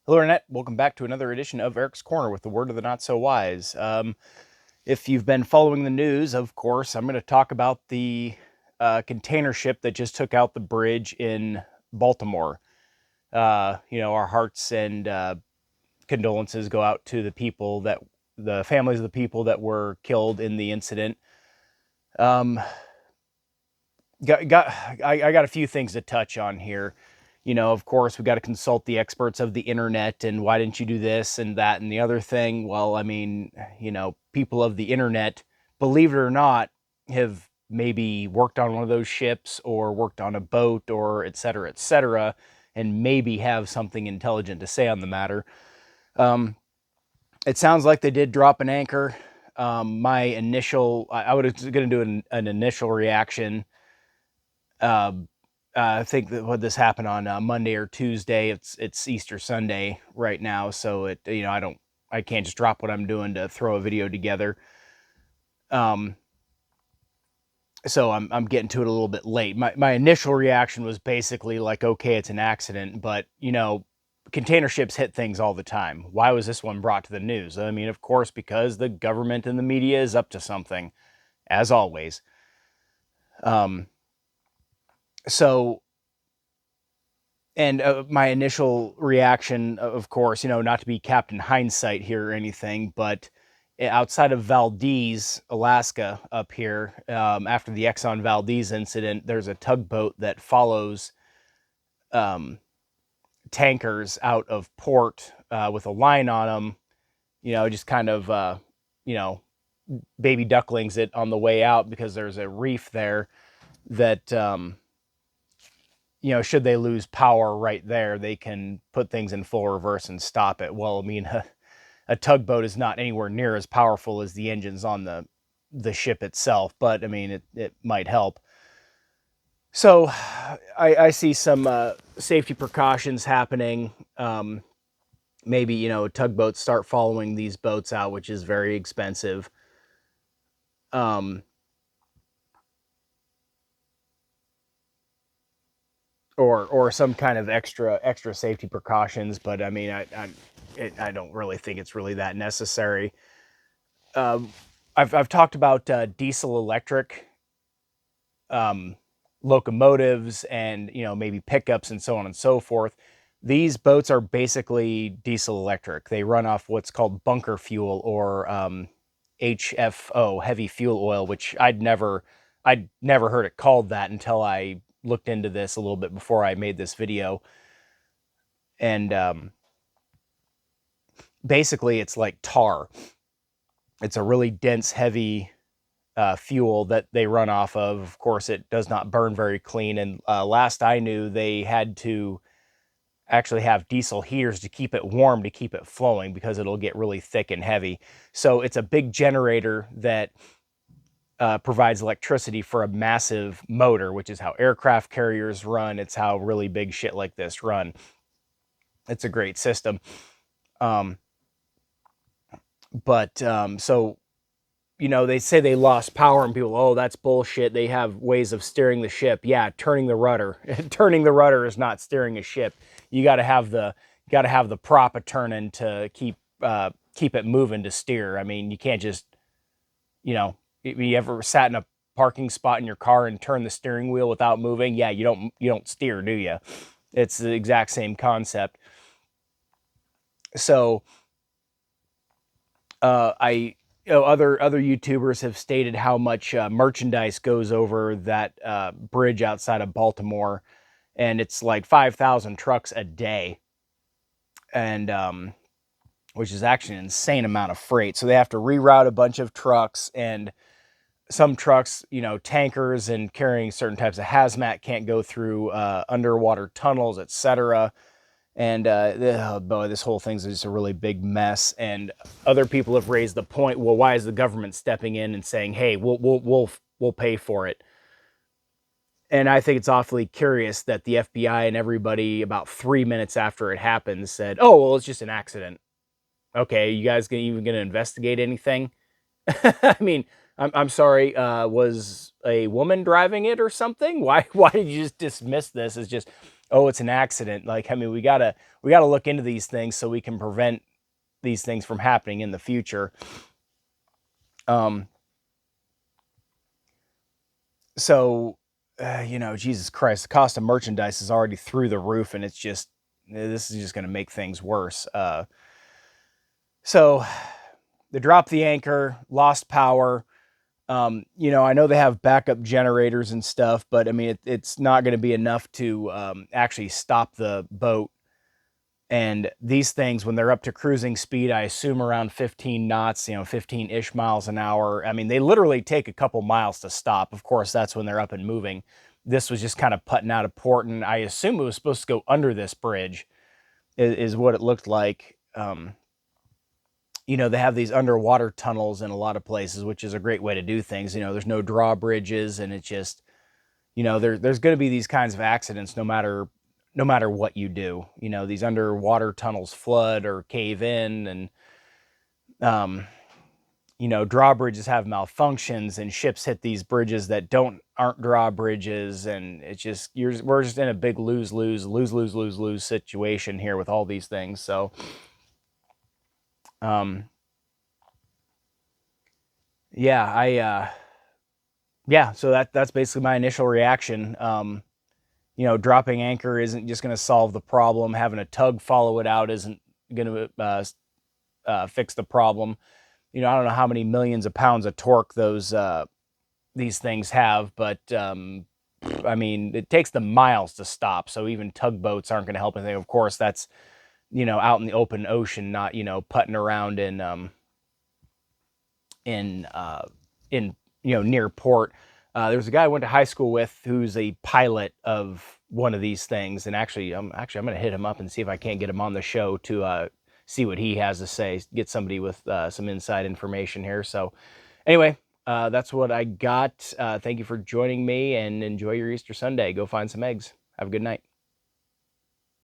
Hello, Internet. Welcome back to another edition of Eric's Corner with the word of the not so wise. If you've been following the news, of course, I'm going to talk about the container ship that just took out the bridge in Baltimore. Our hearts and condolences go out to the families of the people that were killed in the incident. Um, I got a few things to touch on here. Of course, we got to consult the experts of the internet and why didn't you do this and that and the other thing. Well, I mean, people of the internet, believe it or not, have maybe worked on one of those ships or worked on a boat or et cetera, and maybe have something intelligent to say on the matter. It sounds like they did drop an anchor. My initial, I was going to do an initial reaction. Uh, I think that what this happened on Monday or Tuesday. It's Easter Sunday right now, so I can't just drop what I'm doing to throw a video together. Um, so I'm getting to it a little bit late. My initial reaction was basically like, okay, it's an accident, but container ships hit things all the time. Why was this one brought to the news? I mean, of course, because the government and the media is up to something, as always. Um, so And my initial reaction, of course, not to be Captain Hindsight here or anything, but outside of Valdez, Alaska, up here, after the Exxon Valdez incident, there's a tugboat that follows um, tankers out of port with a line on them, just kind of, baby ducklings it on the way out because there's a reef there that should they lose power right there, they can put things in full reverse and stop it. Well, I mean, a tugboat is not anywhere near as powerful as the engines on the ship itself, but I mean, it might help. So I see some safety precautions happening. Maybe, tugboats start following these boats out, which is very expensive. Um, or some kind of extra safety precautions. But I mean, I don't really think it's really that necessary. Um, I've talked about diesel electric um, locomotives and maybe pickups and so on and so forth. These boats are basically diesel electric. They run off what's called bunker fuel or HFO, heavy fuel oil, which I'd never heard it called that until I looked into this a little bit before I made this video. And basically, it's like tar. It's a really dense, heavy fuel that they run off of. Of course, it does not burn very clean. And last I knew, they had to actually have diesel heaters to keep it warm, to keep it flowing, because it'll get really thick and heavy. So it's a big generator that provides electricity for a massive motor, which is how aircraft carriers run. It's how really big shit like this run. It's a great system. Um, so they say they lost power, and people, oh, that's bullshit. They have ways of steering the ship. Yeah, turning the rudder. Turning the rudder is not steering a ship. You got to have the prop a turning to keep it moving to steer. I mean, you can't just, you ever sat in a parking spot in your car and turn the steering wheel without moving? Yeah, you don't steer, do you? It's the exact same concept. So I other YouTubers have stated how much merchandise goes over that bridge outside of Baltimore, and it's like 5,000 trucks a day, and which is actually an insane amount of freight. So they have to reroute a bunch of trucks, and some trucks, tankers and carrying certain types of hazmat can't go through underwater tunnels, etc. And oh boy, this whole thing's just a really big mess. And other people have raised the point, well, why is the government stepping in and saying, hey, we'll pay for it? And I think it's awfully curious that the FBI and everybody, about 3 minutes after it happened, said, oh, well, it's just an accident. Okay, you guys even going to investigate anything? I mean, I'm sorry, was a woman driving it or something? Why did you just dismiss this as just oh, it's an accident. Like, I mean, we gotta look into these things so we can prevent these things from happening in the future. Um, so, Jesus Christ, the cost of merchandise is already through the roof, and this is just going to make things worse. So, they dropped the anchor, lost power. I know they have backup generators and stuff, but I mean, it's not going to be enough to actually stop the boat. And these things, when they're up to cruising speed, I assume around 15 knots, 15-ish miles an hour. I mean, they literally take a couple miles to stop. Of course, that's when they're up and moving. This was just kind of putting out of port, and I assume it was supposed to go under this bridge, is what it looked like. They have these underwater tunnels in a lot of places, which is a great way to do things. There's no drawbridges, and it's just, there's going to be these kinds of accidents no matter what you do. These underwater tunnels flood or cave in, and drawbridges have malfunctions, and ships hit these bridges that aren't drawbridges, and it's just we're just in a big lose situation here with all these things. So, um, yeah, so that's basically my initial reaction. Dropping anchor isn't just going to solve the problem. Having a tug follow it out isn't going to fix the problem. I don't know how many millions of pounds of torque these things have, but I mean, it takes them miles to stop. So even tugboats aren't going to help anything. Of course, that's out in the open ocean, not putting around in near port. There was a guy I went to high school with who's a pilot of one of these things, and I'm going to hit him up and see if I can't get him on the show to see what he has to say. Get somebody with some inside information here. So, anyway, that's what I got. Thank you for joining me, and enjoy your Easter Sunday. Go find some eggs. Have a good night.